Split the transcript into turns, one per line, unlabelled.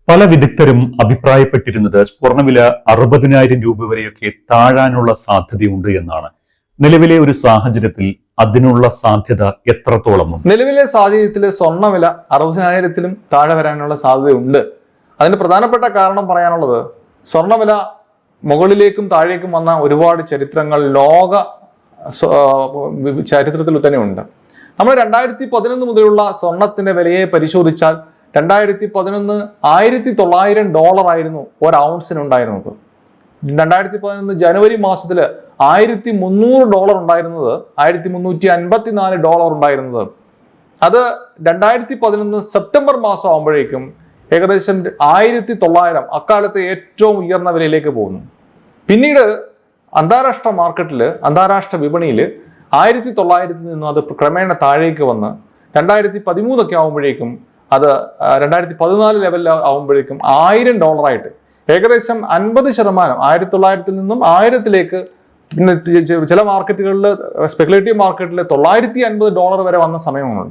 പല വിദഗ്ധരും അഭിപ്രായപ്പെട്ടിരുന്നത് സ്വർണ്ണവില 60,000 രൂപ വരെയൊക്കെ താഴാനുള്ള സാധ്യതയുണ്ട് എന്നാണ്. നിലവിലെ ഒരു സാഹചര്യത്തിൽ അതിനുള്ള സാധ്യത എത്രത്തോളമുണ്ട്?
നിലവിലെ സാഹചര്യത്തിൽ സ്വർണ്ണവില 60,000-ലും താഴെ വരാനുള്ള സാധ്യതയുണ്ട്. അതിന് പ്രധാനപ്പെട്ട കാരണം പറയാനുള്ളത്, സ്വർണ്ണവില മുകളിലേക്കും താഴേക്കും വന്ന ഒരുപാട് ചരിത്രങ്ങൾ ലോക ചരിത്രത്തിൽ തന്നെ ഉണ്ട്. നമ്മൾ 2011 മുതലുള്ള സ്വർണത്തിന്റെ വിലയെ പരിശോധിച്ചാൽ 2011 $1,900 ആയിരുന്നു ഒരു ഔൺസിനുണ്ടായിരുന്നത്. 2011 ജനുവരി മാസത്തിൽ $1,300 ഉണ്ടായിരുന്നത് $1,354 ഉണ്ടായിരുന്നത്. അത് 2011 സെപ്റ്റംബർ മാസം ആകുമ്പോഴേക്കും ഏകദേശം 1,900 അക്കാലത്തെ ഏറ്റവും ഉയർന്ന വിലയിലേക്ക് പോകുന്നു. പിന്നീട് അന്താരാഷ്ട്ര മാർക്കറ്റിൽ, അന്താരാഷ്ട്ര വിപണിയിൽ 1,900 നിന്നും അത് ക്രമേണ താഴേക്ക് വന്ന് 2013 ഒക്കെ ആകുമ്പോഴേക്കും അത് 2014 ലെവലിൽ ആകുമ്പോഴേക്കും $1,000 ആയിട്ട് ഏകദേശം 50%, 1,900 നിന്നും 1,000-ലേക്ക്, പിന്നെ ചില മാർക്കറ്റുകളിൽ, സ്പെക്കുലേറ്റീവ് മാർക്കറ്റിൽ $950 വരെ വന്ന സമയങ്ങളുണ്ട്.